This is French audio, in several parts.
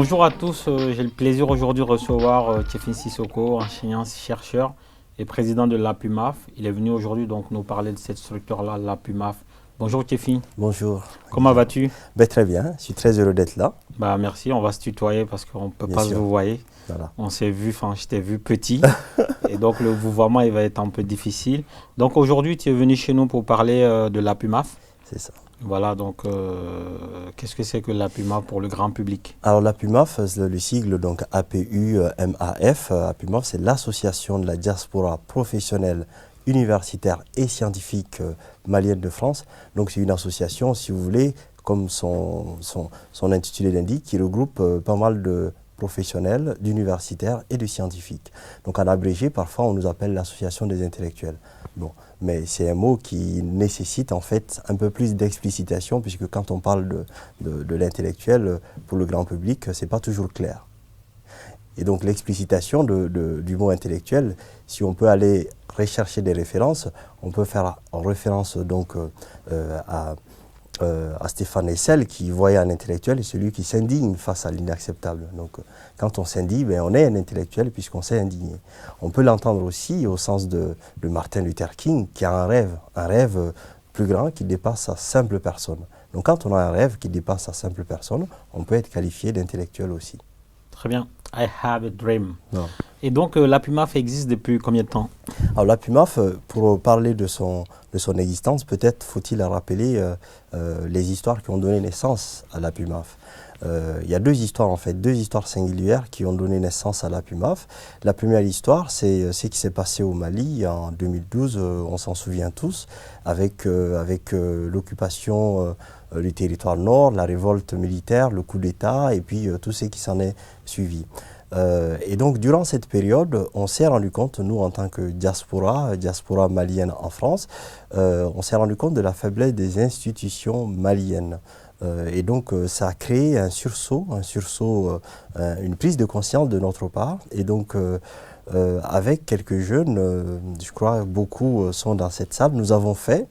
Bonjour à tous, j'ai le plaisir aujourd'hui de recevoir Tiefin Sissoko, enseignant chercheur et président de l'APUMAF. Il est venu aujourd'hui donc nous parler de cette structure-là, l'APUMAF. Bonjour Tiefin. Bonjour. Comment vas-tu? Très bien, je suis très heureux d'être là. Merci, on va se tutoyer parce qu'on ne peut Bien pas sûr. se vouvoyer. Voilà. On s'est vu, enfin je t'ai vu petit et donc le vouvoiement il va être un peu difficile. Donc aujourd'hui tu es venu chez nous pour parler de l'APUMAF. C'est ça. Voilà, donc qu'est-ce que c'est que l'APUMAF pour le grand public? Alors l'APUMAF, le sigle donc APUMAF, APUMAF c'est l'association de la diaspora professionnelle, universitaire et scientifique malienne de France. Donc c'est une association, si vous voulez, comme son intitulé l'indique, qui regroupe pas mal de professionnels, d'universitaires et de scientifiques. Donc en abrégé, parfois on nous appelle l'association des intellectuels. Bon, mais c'est un mot qui nécessite en fait un peu plus d'explicitation, puisque quand on parle de l'intellectuel, pour le grand public, c'est pas toujours clair. Et donc l'explicitation du mot intellectuel, si on peut aller rechercher des références, on peut faire référence donc à Stéphane Hessel, qui voyait un intellectuel et celui qui s'indigne face à l'inacceptable. Donc quand on s'indigne, on est un intellectuel puisqu'on s'est indigné. On peut l'entendre aussi au sens de Martin Luther King, qui a un rêve plus grand qui dépasse sa simple personne. Donc quand on a un rêve qui dépasse sa simple personne, on peut être qualifié d'intellectuel aussi. Très bien. I have a dream. Non. Et donc l'APUMAF existe depuis combien de temps? Alors l'APUMAF, pour parler de son existence, peut-être faut-il rappeler les histoires qui ont donné naissance à l'APUMAF. Il y a deux histoires en fait, deux histoires singulières qui ont donné naissance à l'APUMAF. La première histoire, c'est ce qui s'est passé au Mali en 2012, on s'en souvient tous, avec l'occupation du territoire nord, la révolte militaire, le coup d'État et puis tout ce qui s'en est suivi. Et donc durant cette période, on s'est rendu compte, nous en tant que diaspora malienne en France, on s'est rendu compte de la faiblesse des institutions maliennes. Et donc ça a créé un sursaut, une prise de conscience de notre part. Et donc avec quelques jeunes, je crois beaucoup sont dans cette salle, nous avons fait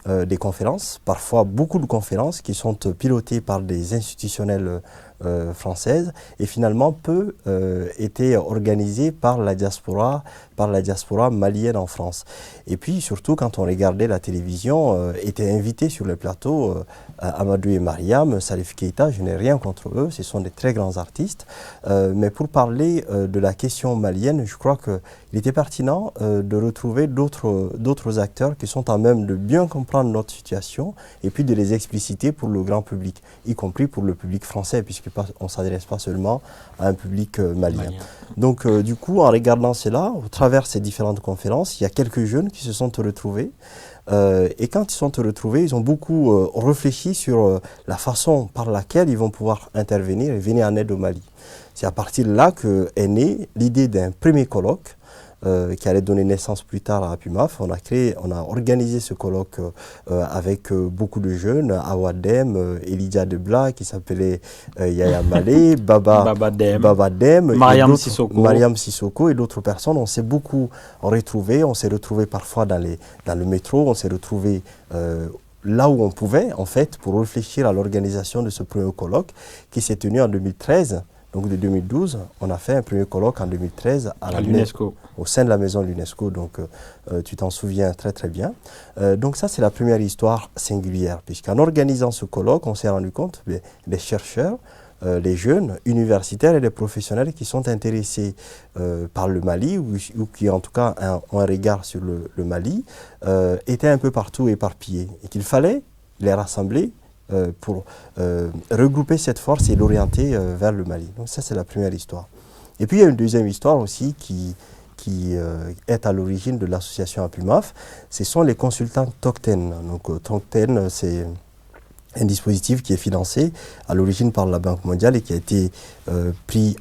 des conférences, parfois beaucoup de conférences qui sont pilotées par des institutionnels françaises et finalement peu étaient organisées par la diaspora malienne en France. Et puis surtout quand on regardait la télévision, étaient invités sur le plateau Amadou et Mariam, Salif Keita, je n'ai rien contre eux, ce sont des très grands artistes, mais pour parler de la question malienne, je crois qu'il était pertinent de retrouver d'autres acteurs qui sont à même de bien comprendre notre situation et puis de les expliciter pour le grand public, y compris pour le public français, puisqu'on ne s'adresse pas seulement à un public malien. Donc du coup, en regardant cela, au travers de ces différentes conférences, il y a quelques jeunes qui se sont retrouvés. Et quand ils sont retrouvés, ils ont beaucoup réfléchi sur la façon par laquelle ils vont pouvoir intervenir et venir en aide au Mali. C'est à partir de là qu'est née l'idée d'un premier colloque qui allait donner naissance plus tard à APUMAF. On a organisé ce colloque avec beaucoup de jeunes, Awadem, Elijah Debla, qui s'appelait Yaya Malé, Baba Dem, Mariam Sissoko et d'autres personnes. On s'est beaucoup retrouvés, parfois dans le métro, on s'est retrouvés là où on pouvait, en fait, pour réfléchir à l'organisation de ce premier colloque qui s'est tenu en 2013. Donc de 2012, on a fait un premier colloque en 2013 à l'UNESCO, au sein de la maison de l'UNESCO, donc tu t'en souviens très très bien. Donc ça c'est la première histoire singulière, puisqu'en organisant ce colloque, on s'est rendu compte que les chercheurs, les jeunes universitaires et les professionnels qui sont intéressés par le Mali ou qui en tout cas ont un regard sur le Mali, étaient un peu partout éparpillés et qu'il fallait les rassembler pour regrouper cette force et l'orienter vers le Mali. Donc ça c'est la première histoire. Et puis il y a une deuxième histoire aussi qui est à l'origine de l'association APUMAF, ce sont les consultants Tocten. Donc Tocten c'est un dispositif qui est financé à l'origine par la Banque mondiale et qui a été pris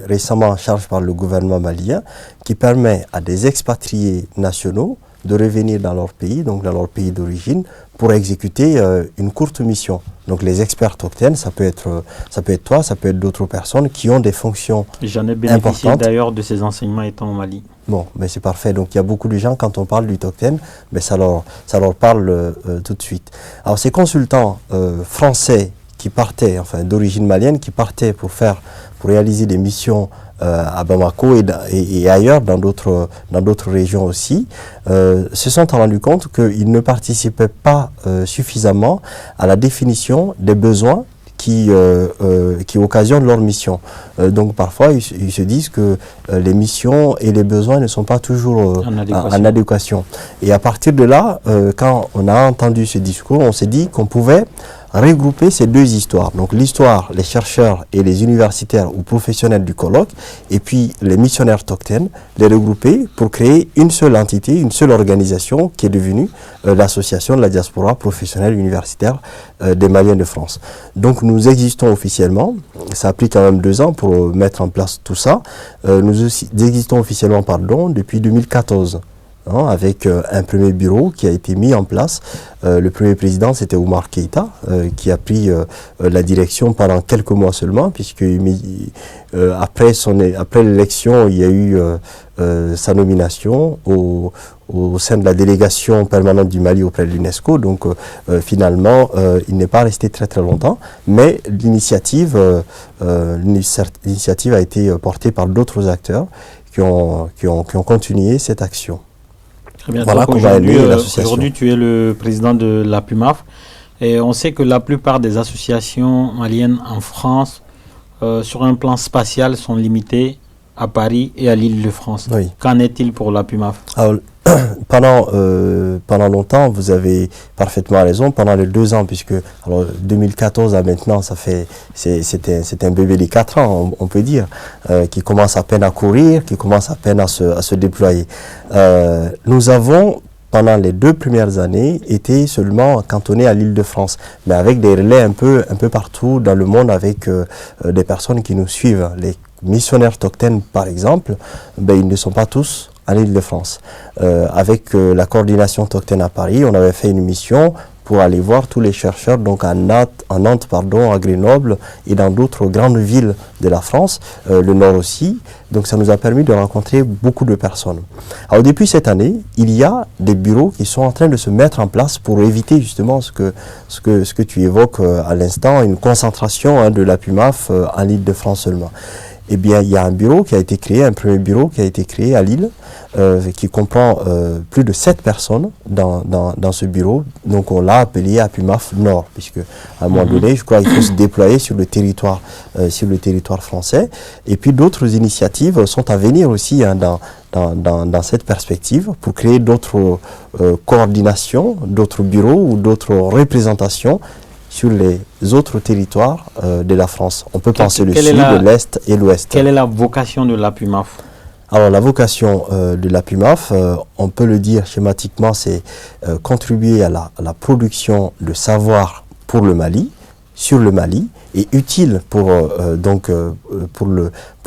récemment en charge par le gouvernement malien, qui permet à des expatriés nationaux de revenir dans leur pays, donc dans leur pays d'origine, pour exécuter une courte mission. Donc les experts Tocten, ça peut être toi, ça peut être d'autres personnes qui ont des fonctions importantes. J'en ai bénéficié d'ailleurs de ces enseignements étant au Mali. Bon, mais c'est parfait. Donc il y a beaucoup de gens, quand on parle du Tocten, ça leur parle tout de suite. Alors ces consultants français qui partaient, enfin d'origine malienne, qui partaient pour réaliser des missions à Bamako et ailleurs, dans d'autres régions aussi, se sont rendus compte qu'ils ne participaient pas suffisamment à la définition des besoins qui occasionnent leur mission. Donc parfois, ils se disent que les missions et les besoins ne sont pas toujours en adéquation. Et à partir de là, quand on a entendu ce discours, on s'est dit qu'on pouvait regrouper ces deux histoires. Donc l'histoire, les chercheurs et les universitaires ou professionnels du colloque, et puis les missionnaires toctènes, les regrouper pour créer une seule entité, une seule organisation qui est devenue l'association de la diaspora professionnelle universitaire des Maliens de France. Donc nous existons officiellement, ça a pris quand même 2 ans pour mettre en place tout ça, nous existons officiellement depuis 2014. Avec un premier bureau qui a été mis en place. Le premier président, c'était Oumar Keïta, qui a pris la direction pendant quelques mois seulement, puisque après l'élection, il y a eu sa nomination au sein de la délégation permanente du Mali auprès de l'UNESCO. Donc finalement, il n'est pas resté très très longtemps, mais l'initiative a été portée par d'autres acteurs qui ont continué cette action. Très bien. Voilà, aujourd'hui, tu es le président de la PUMAF. Et on sait que la plupart des associations maliennes en France, sur un plan spatial, sont limitées à Paris et à l'Île-de-France. Oui. Qu'en est-il pour la PUMAF? Alors, pendant longtemps, vous avez parfaitement raison, pendant les 2 ans, puisque 2014 à maintenant, c'est un bébé de 4 ans, on peut dire, qui commence à peine à courir, qui commence à peine à se déployer. Nous avons, pendant les 2 premières années, été seulement cantonnés à l'Île-de-France, mais avec des relais un peu partout dans le monde, avec des personnes qui nous suivent. Les missionnaires toctènes, par exemple, ils ne sont pas tous en Île-de-France. Avec la coordination toctène à Paris, on avait fait une mission pour aller voir tous les chercheurs donc à Nantes, à Grenoble et dans d'autres grandes villes de la France, le Nord aussi. Donc ça nous a permis de rencontrer beaucoup de personnes. Alors depuis cette année, il y a des bureaux qui sont en train de se mettre en place pour éviter justement ce que tu évoques à l'instant, une concentration de la PUMAF en Île-de-France seulement. Eh bien, il y a un bureau qui a été créé, un premier bureau qui a été créé à Lille, qui comprend plus de 7 personnes dans ce bureau. Donc, on l'a appelé APUMAF Nord, puisque à un moment donné, je crois qu'il faut se déployer sur le territoire français. Et puis, d'autres initiatives sont à venir aussi dans cette perspective pour créer d'autres coordinations, d'autres bureaux ou d'autres représentations sur les autres territoires de la France. On peut penser le sud, l'est et l'ouest. Quelle est la vocation de la PUMAF? Alors la vocation de la PUMAF, on peut le dire schématiquement, c'est contribuer à la production de savoir pour le Mali, sur le Mali, et utile pour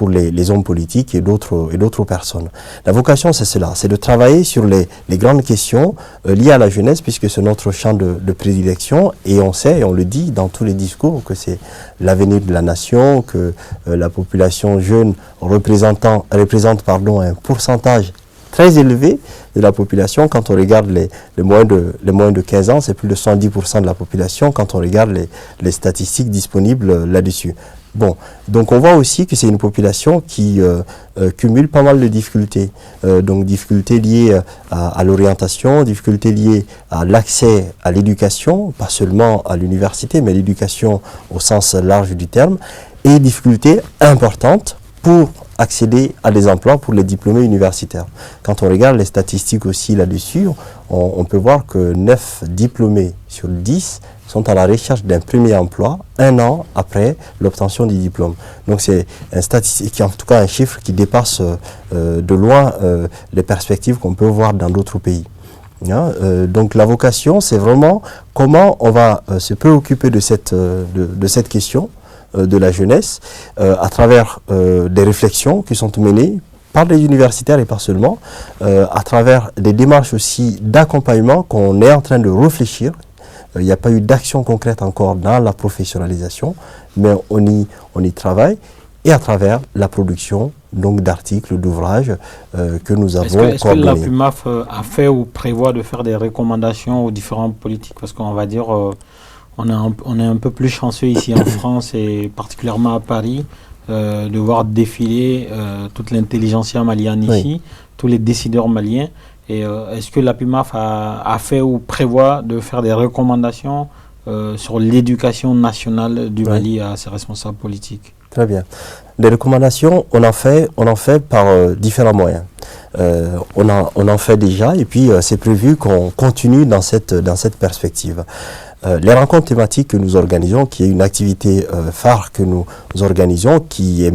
les hommes politiques et d'autres personnes. La vocation, c'est cela, c'est de travailler sur les grandes questions liées à la jeunesse, puisque c'est notre champ de prédilection, et on sait, et on le dit dans tous les discours, que c'est l'avenir de la nation, que la population jeune représente un pourcentage très élevé de la population. Quand on regarde les moins de 15 ans, c'est plus de 110% de la population quand on regarde les statistiques disponibles là-dessus. Bon, donc on voit aussi que c'est une population qui cumule pas mal de difficultés. Donc difficultés liées à l'orientation, difficultés liées à l'accès à l'éducation, pas seulement à l'université, mais l'éducation au sens large du terme, et difficultés importantes pour accéder à des emplois pour les diplômés universitaires. Quand on regarde les statistiques aussi là-dessus, on peut voir que 9 diplômés sur 10 sont à la recherche d'un premier emploi 1 an après l'obtention du diplôme. Donc c'est un statistique, en tout cas un chiffre qui dépasse de loin les perspectives qu'on peut voir dans d'autres pays. Donc la vocation, c'est vraiment comment on va se préoccuper de cette question de la jeunesse à travers des réflexions qui sont menées par les universitaires et pas seulement, à travers des démarches aussi d'accompagnement qu'on est en train de réfléchir. Il n'y a pas eu d'action concrète encore dans la professionnalisation, mais on y travaille, et à travers la production donc d'articles, d'ouvrages que nous avons coordonnés. Est-ce que la PUMAF a fait ou prévoit de faire des recommandations aux différents politiques? Parce qu'on va dire on est un peu plus chanceux ici en France et particulièrement à Paris de voir défiler toute l'intelligentsia malienne ici, tous les décideurs maliens. Et est-ce que la PUMAF a fait ou prévoit de faire des recommandations sur l'éducation nationale du Mali à ses responsables politiques? Très bien. Les recommandations, on en fait par différents moyens. On en fait déjà, et puis c'est prévu qu'on continue dans cette perspective. Les rencontres thématiques que nous organisons, qui est une activité phare que nous organisons, qui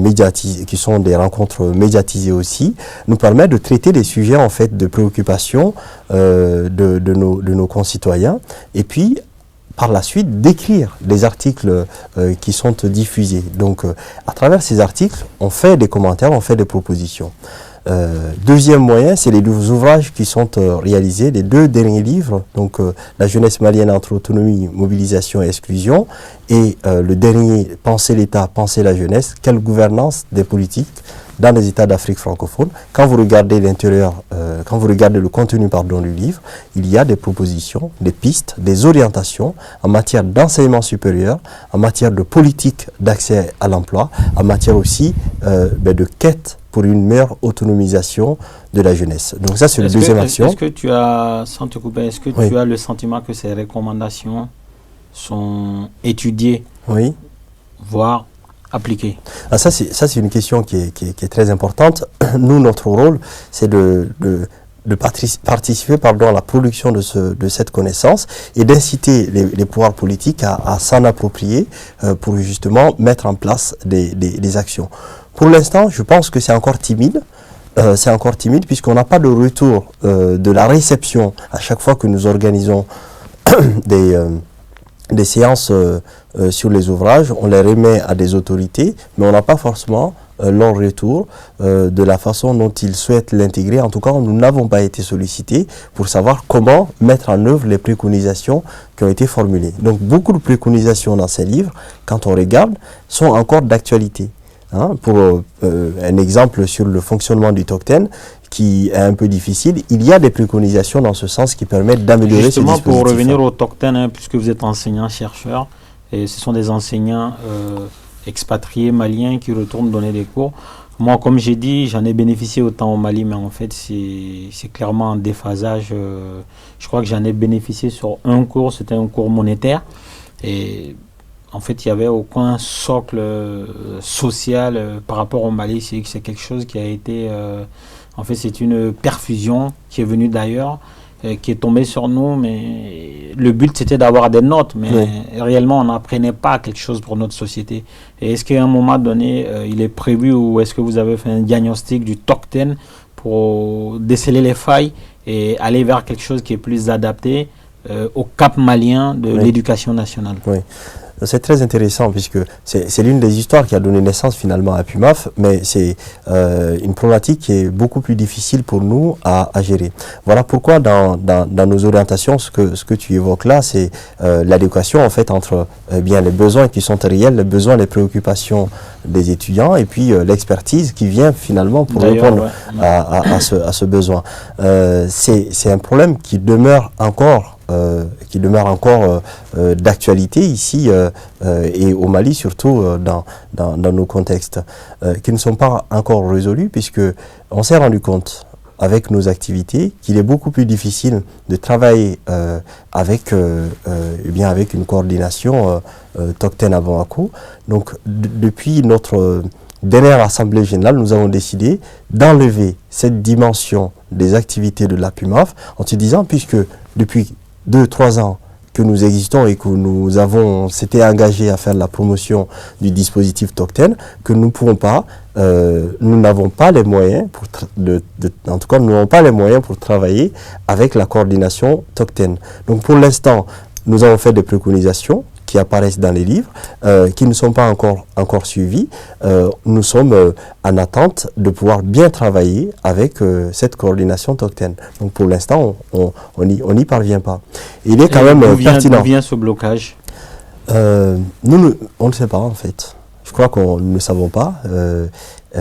sont des rencontres médiatisées aussi, nous permettent de traiter des sujets en fait de préoccupation de nos concitoyens, et puis par la suite d'écrire des articles qui sont diffusés. Donc à travers ces articles, on fait des commentaires, on fait des propositions. Deuxième moyen, c'est les ouvrages qui sont réalisés, les 2 derniers livres, donc La jeunesse malienne entre autonomie, mobilisation et exclusion, et le dernier, Penser l'État, penser la jeunesse, quelle gouvernance des politiques dans les États d'Afrique francophone. Quand vous regardez quand vous regardez le contenu du livre, il y a des propositions, des pistes, des orientations en matière d'enseignement supérieur, en matière de politique d'accès à l'emploi, en matière aussi de quête pour une meilleure autonomisation de la jeunesse. Donc ça, c'est la deuxième action. Est-ce que tu as, sans te couper, est-ce que tu as le sentiment que ces recommandations sont étudiées, voire appliquées? Ça, c'est une question qui est très importante. Nous, notre rôle, c'est de participer à la production de cette connaissance et d'inciter les pouvoirs politiques à s'en approprier pour justement mettre en place des actions. Pour l'instant, je pense que c'est encore timide. Puisqu'on n'a pas de retour de la réception à chaque fois que nous organisons des séances sur les ouvrages. On les remet à des autorités, mais on n'a pas forcément leur retour de la façon dont ils souhaitent l'intégrer. En tout cas, nous n'avons pas été sollicités pour savoir comment mettre en œuvre les préconisations qui ont été formulées. Donc beaucoup de préconisations dans ces livres, quand on regarde, sont encore d'actualité. Pour un exemple sur le fonctionnement du TOCTEN, qui est un peu difficile, il y a des préconisations dans ce sens qui permettent d'améliorer ce dispositif. Justement, pour revenir au TOCTEN, puisque vous êtes enseignant-chercheur, et ce sont des enseignants expatriés maliens qui retournent donner des cours. Moi, comme j'ai dit, j'en ai bénéficié autant au Mali, mais en fait, c'est clairement un déphasage. Je crois que j'en ai bénéficié sur un cours, c'était un cours monétaire. Et en fait, il n'y avait aucun socle social par rapport au Mali. C'est quelque chose qui a été... en fait, c'est une perfusion qui est venue d'ailleurs, qui est tombée sur nous. Mais le but, c'était d'avoir des notes. Mais réellement, on n'apprenait pas quelque chose pour notre société. Et est-ce qu'à un moment donné, il est prévu ou est-ce que vous avez fait un diagnostic du TOCTEN pour déceler les failles et aller vers quelque chose qui est plus adapté au cap malien de l'éducation nationale? C'est très intéressant puisque c'est l'une des histoires qui a donné naissance finalement à PUMAF, mais c'est une problématique qui est beaucoup plus difficile pour nous à gérer. Voilà pourquoi dans nos orientations, ce que tu évoques là, c'est l'adéquation en fait entre bien les besoins qui sont réels, les besoins, les préoccupations des étudiants et puis l'expertise qui vient finalement pour répondre à ce besoin. C'est un problème qui demeure encore d'actualité ici et au Mali, surtout dans nos contextes, qui ne sont pas encore résolus, puisque on s'est rendu compte avec nos activités qu'il est beaucoup plus difficile de travailler avec une coordination TOCTEN à Bamako. Donc depuis notre dernière assemblée générale, nous avons décidé d'enlever cette dimension des activités de la PUMAF en se disant, puisque depuis 2-3 ans que nous existons et que nous s'était engagé à faire la promotion du dispositif TOCTEN, que nous n'avons pas les moyens pour travailler avec la coordination TOCTEN. Donc pour l'instant, nous avons fait des préconisations qui apparaissent dans les livres, qui ne sont pas encore suivis. Nous sommes en attente de pouvoir bien travailler avec cette coordination TOCTEN. Donc pour l'instant, on n'y parvient pas. Il est quand même pertinent. D'où vient ce blocage? On ne sait pas en fait. Je crois qu'on ne le savons pas.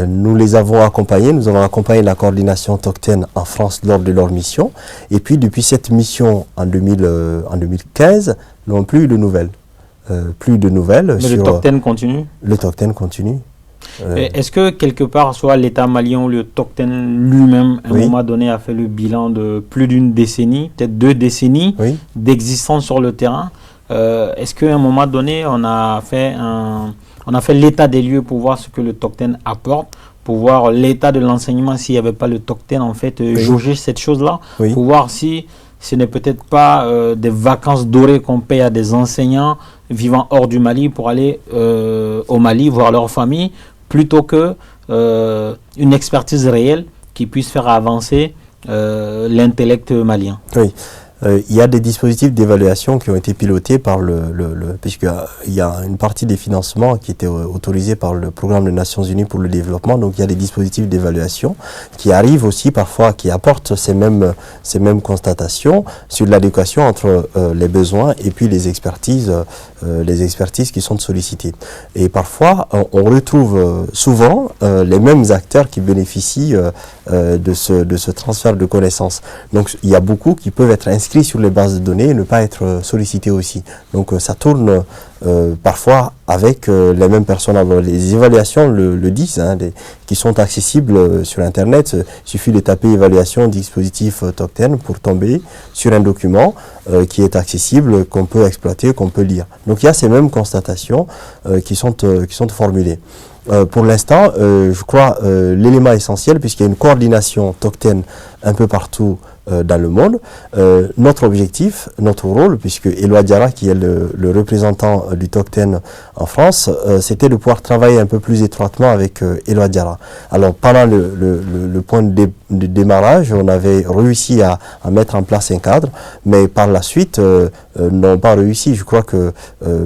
Nous les avons accompagnés, nous avons accompagné la coordination TOCTEN en France lors de leur mission. Et puis depuis cette mission en 2015, nous n'avons plus eu de nouvelles. plus de nouvelles. Mais le Tokten continue? Le Tokten continue. Est-ce que quelque part, soit l'État malien ou le Tokten lui-même, à un moment donné, a fait le bilan de plus d'une décennie, peut-être 2 décennies d'existence sur le terrain? Est-ce qu'à un moment donné, on a fait l'état des lieux pour voir ce que le Tokten apporte, pour voir l'état de l'enseignement, s'il n'y avait pas le Tokten, en fait, jauger cette chose-là, pour voir si ce n'est peut-être pas des vacances dorées qu'on paye à des enseignants vivant hors du Mali pour aller au Mali voir leur famille, plutôt que une expertise réelle qui puisse faire avancer l'intellect malien. Oui. Il y a des dispositifs d'évaluation qui ont été pilotés par puisqu'il y a une partie des financements qui étaient autorisés par le programme des Nations Unies pour le développement. Donc il y a des dispositifs d'évaluation qui arrivent aussi parfois, qui apportent ces mêmes constatations sur l'adéquation entre les besoins et puis les expertises qui sont sollicitées. Et parfois, on retrouve souvent les mêmes acteurs qui bénéficient de ce transfert de connaissances. Donc il y a beaucoup qui peuvent être inscrits sur les bases de données et ne pas être sollicités aussi. Donc ça tourne parfois avec les mêmes personnes. Alors, les évaluations le disent, qui sont accessibles sur Internet. Il suffit de taper évaluation dispositif Tokten pour tomber sur un document qui est accessible, qu'on peut exploiter, qu'on peut lire. Donc il y a ces mêmes constatations qui sont formulées. Pour l'instant, je crois l'élément essentiel, puisqu'il y a une coordination Tokten un peu partout dans le monde. Notre objectif, notre rôle, puisque Éloi Diarra, qui est le représentant du Tokten en France, c'était de pouvoir travailler un peu plus étroitement avec Éloi Diarra. Alors pendant le point de démarrage, on avait réussi à mettre en place un cadre, mais par la suite, n'ont pas réussi. Je crois que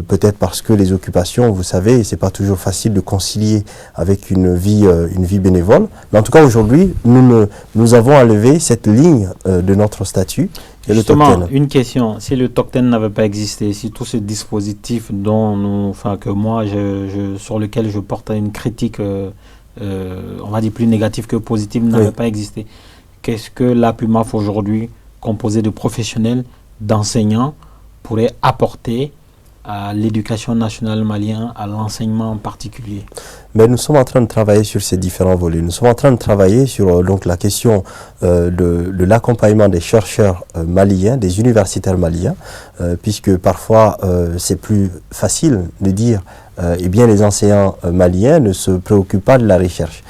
peut-être parce que les occupations, vous savez, c'est pas toujours facile de concilier avec une vie bénévole. Mais en tout cas, aujourd'hui, nous avons enlevé cette ligne de notre statut. Justement, une question. Si le Tokten n'avait pas existé, si tout ce dispositif sur lequel je porte une critique, on va dire plus négative que positive, n'avait pas existé, qu'est-ce que l'APUMAF aujourd'hui, composé de professionnels, d'enseignants, pourrait apporter à l'éducation nationale malienne, à l'enseignement en particulier? Mais nous sommes en train de travailler sur ces différents volets. Nous sommes en train de travailler sur la question de l'accompagnement des chercheurs maliens, des universitaires maliens, puisque parfois c'est plus facile de dire les enseignants maliens ne se préoccupent pas de la recherche.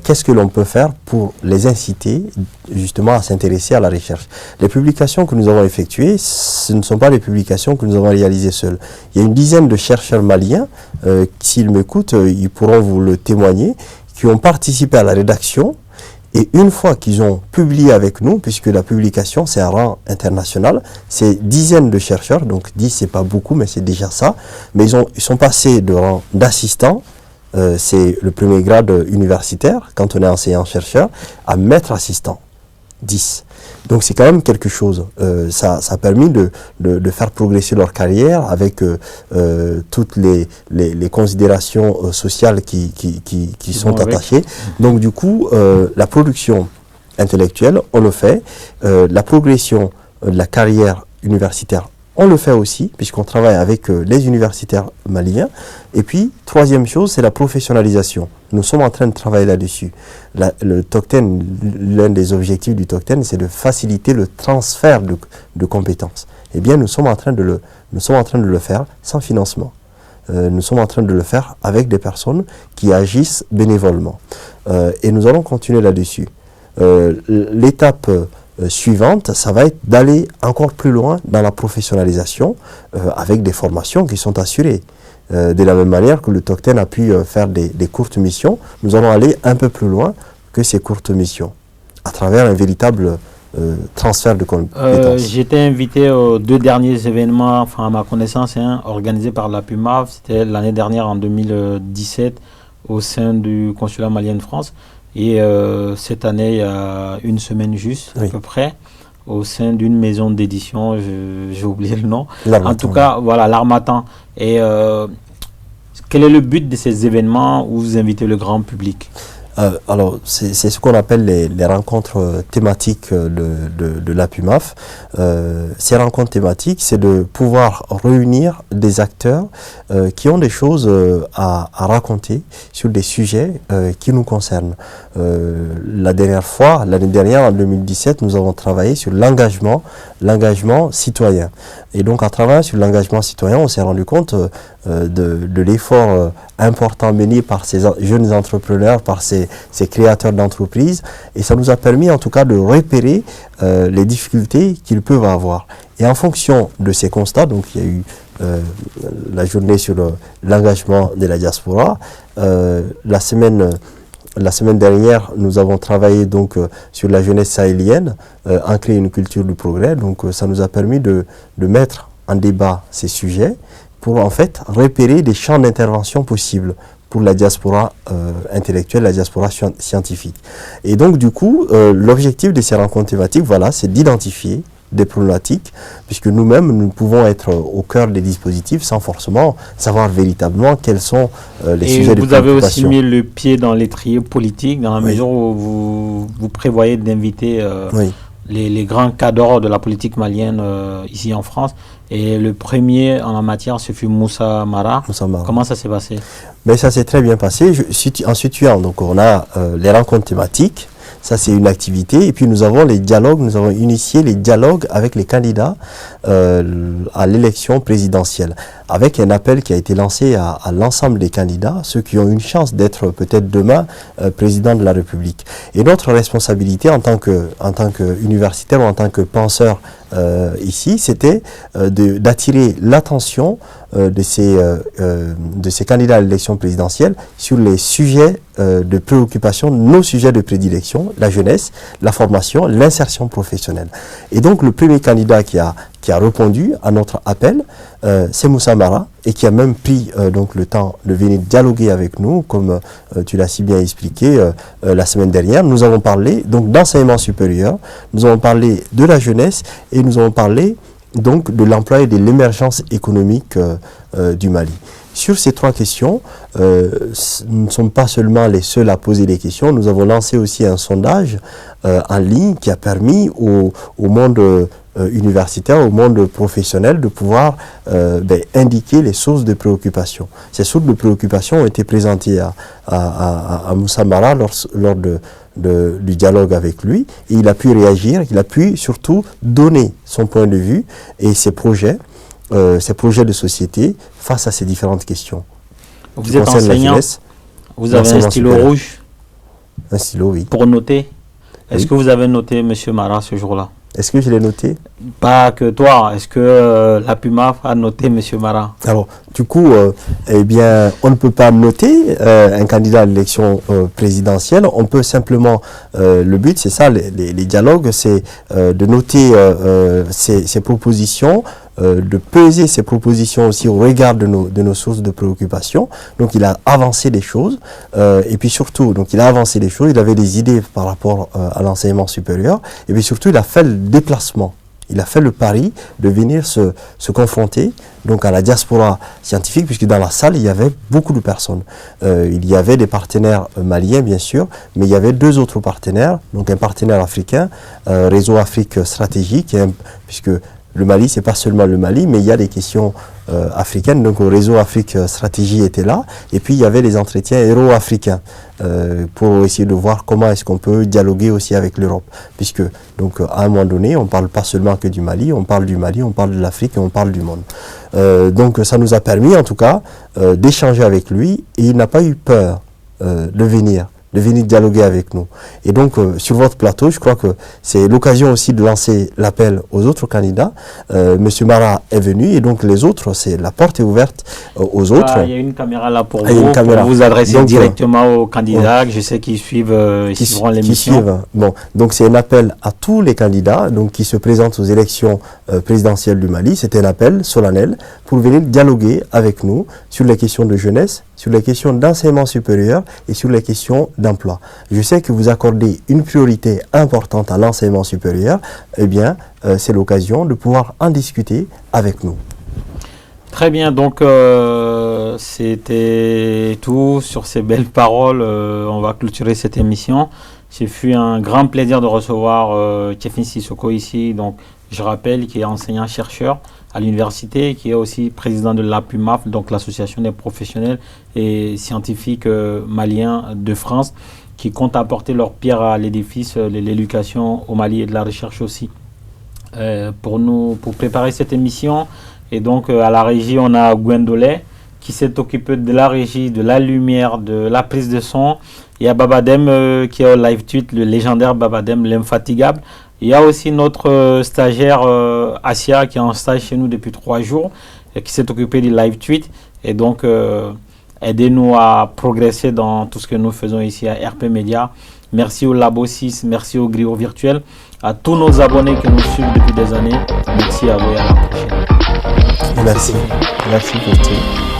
Qu'est-ce que l'on peut faire pour les inciter justement à s'intéresser à la recherche? Les publications que nous avons effectuées, ce ne sont pas les publications que nous avons réalisées seuls. Il y a une dizaine de chercheurs maliens, s'ils m'écoutent, ils pourront vous le témoigner, qui ont participé à la rédaction. Et une fois qu'ils ont publié avec nous, puisque la publication c'est un rang international, c'est dizaines de chercheurs, donc 10 c'est pas beaucoup, mais c'est déjà ça, mais ils sont passés de rang d'assistants, c'est le premier grade universitaire, quand on est enseignant-chercheur, à maître assistant, 10. Donc c'est quand même quelque chose. Ça a permis de faire progresser leur carrière avec toutes les considérations sociales qui sont attachées. Donc du coup, la production intellectuelle, on le fait. La progression de la carrière universitaire, on le fait aussi, puisqu'on travaille avec les universitaires maliens. Et puis, troisième chose, c'est la professionnalisation. Nous sommes en train de travailler là-dessus. Le Tokten, l'un des objectifs du Tokten, c'est de faciliter le transfert de compétences. Eh bien, nous sommes en train de le faire sans financement. Nous sommes en train de le faire avec des personnes qui agissent bénévolement. Et nous allons continuer là-dessus. L'étape suivante, ça va être d'aller encore plus loin dans la professionnalisation avec des formations qui sont assurées. De la même manière que le Tokten a pu faire des courtes missions, nous allons aller un peu plus loin que ces courtes missions, à travers un véritable transfert de compétences. J'étais invité aux 2 derniers événements, enfin à ma connaissance, organisés par la PUMAF, c'était l'année dernière en 2017 au sein du consulat malien de France. Et cette année, il y a une semaine juste, à peu près, au sein d'une maison d'édition, j'ai oublié le nom. En tout cas, voilà, l'Harmattan. Et quel est le but de ces événements où vous invitez le grand public? Alors, c'est ce qu'on appelle les rencontres thématiques de la PUMAF. Ces rencontres thématiques, c'est de pouvoir réunir des acteurs qui ont des choses à raconter sur des sujets qui nous concernent. L'année dernière, en 2017, nous avons travaillé sur l'engagement citoyen. Et donc, en travaillant sur l'engagement citoyen, on s'est rendu compte de l'effort important mené par ces jeunes entrepreneurs, par ces créateurs d'entreprises, et ça nous a permis en tout cas de repérer les difficultés qu'ils peuvent avoir. Et en fonction de ces constats, donc il y a eu la journée sur l'engagement de la diaspora. La semaine dernière, nous avons travaillé donc sur la jeunesse sahélienne, ancrer une culture du progrès. Donc ça nous a permis de mettre en débat ces sujets pour en fait repérer des champs d'intervention possibles pour la diaspora intellectuelle, la diaspora scientifique. Et donc du coup, l'objectif de ces rencontres thématiques, voilà, c'est d'identifier des problématiques, puisque nous-mêmes, nous pouvons être au cœur des dispositifs sans forcément savoir véritablement quels sont les sujets de préoccupation. Vous avez aussi mis le pied dans l'étrier politique, dans la mesure où vous prévoyez d'inviter les grands cadres de la politique malienne ici en France. Et le premier en la matière, ce fut Moussa Mara. Comment ça s'est passé? Mais ça s'est très bien passé. En situant, donc on a les rencontres thématiques. Ça, c'est une activité. Et puis, nous avons les dialogues. Nous avons initié les dialogues avec les candidats à l'élection présidentielle, avec un appel qui a été lancé à l'ensemble des candidats, ceux qui ont une chance d'être peut-être demain président de la République. Et notre responsabilité en tant qu'universitaire ou en tant que penseur ici, c'était d'attirer l'attention de ces candidats à l'élection présidentielle sur les sujets de préoccupation, nos sujets de prédilection, la jeunesse, la formation, l'insertion professionnelle. Et donc le premier candidat qui a répondu à notre appel, c'est Moussa Mara, et qui a même pris donc le temps de venir dialoguer avec nous, comme tu l'as si bien expliqué la semaine dernière. Nous avons parlé donc d'enseignement supérieur, nous avons parlé de la jeunesse, et nous avons parlé donc de l'emploi et de l'émergence économique du Mali. Sur ces trois questions, nous ne sommes pas seulement les seuls à poser des questions. Nous avons lancé aussi un sondage en ligne qui a permis au monde universitaire, au monde professionnel de pouvoir indiquer les sources de préoccupation. Ces sources de préoccupation ont été présentées à Moussa Mara lors du dialogue avec lui, et il a pu réagir, il a pu surtout donner son point de vue et ses projets de société face à ces différentes questions. Vous êtes enseignant, vous avez un stylo rouge? Un stylo, oui. Pour noter. Est-ce que vous avez noté M. Mara ce jour-là? Est-ce que je l'ai noté? Pas que toi. Est-ce que la PUMAF a noté M. Mara? Alors, du coup, eh bien, on ne peut pas noter un candidat à l'élection présidentielle. On peut simplement, le but, c'est ça, les dialogues, c'est de noter ces propositions, de peser ces propositions aussi au regard de nos sources de préoccupation. Donc, il a avancé des choses. Et puis surtout, donc il a avancé des choses. Il avait des idées par rapport à l'enseignement supérieur. Et puis surtout, il a fait le déplacement. Il a fait le pari de venir se confronter donc à la diaspora scientifique, puisque dans la salle, il y avait beaucoup de personnes. Il y avait des partenaires maliens, bien sûr, mais il y avait deux autres partenaires. Donc un partenaire africain, Réseau Afrique Stratégique, puisque le Mali, c'est pas seulement le Mali, mais il y a des questions africaines. Donc, au réseau Afrique Stratégie était là. Et puis, il y avait les entretiens héros-africains pour essayer de voir comment est-ce qu'on peut dialoguer aussi avec l'Europe. Puisque, donc, à un moment donné, on parle pas seulement que du Mali, on parle de l'Afrique et on parle du monde. Donc, ça nous a permis, en tout cas, d'échanger avec lui. Et il n'a pas eu peur de venir dialoguer avec nous. Et donc, sur votre plateau, je crois que c'est l'occasion aussi de lancer l'appel aux autres candidats. Monsieur Mara est venu, et donc les autres, c'est la porte est ouverte aux autres. Il y a une caméra là pour vous adresser donc, directement aux candidats, je sais qu'ils suivront l'émission. Bon, donc c'est un appel à tous les candidats donc, qui se présentent aux élections présidentielles du Mali. C'est un appel solennel pour venir dialoguer avec nous sur les questions de jeunesse, sur les questions d'enseignement supérieur et sur les questions d'emploi. Je sais que vous accordez une priorité importante à l'enseignement supérieur. Eh bien, c'est l'occasion de pouvoir en discuter avec nous. Très bien. Donc, C'était tout sur ces belles paroles. On va clôturer cette émission. C'est fut un grand plaisir de recevoir Tiefni Sissoko ici. Donc, je rappelle qu'il est enseignant-chercheur à l'université, qui est aussi président de l'APUMAF, donc l'association des professionnels et scientifiques maliens de France, qui comptent apporter leur pierre à l'édifice de l'éducation au Mali et de la recherche aussi. Pour préparer cette émission, et donc à la régie, on a Gwendolé qui s'est occupé de la régie, de la lumière, de la prise de son. Il y a Babadem qui est au live tweet, le légendaire Babadem, l'infatigable. Il y a aussi notre stagiaire Asia qui est en stage chez nous depuis 3 jours et qui s'est occupé du live tweet. Et donc, aidez-nous à progresser dans tout ce que nous faisons ici à RP Media. Merci au Labo 6, merci au Griot Virtuel, à tous nos abonnés qui nous suivent depuis des années. Merci à vous et à la prochaine. Merci. Merci pour tout.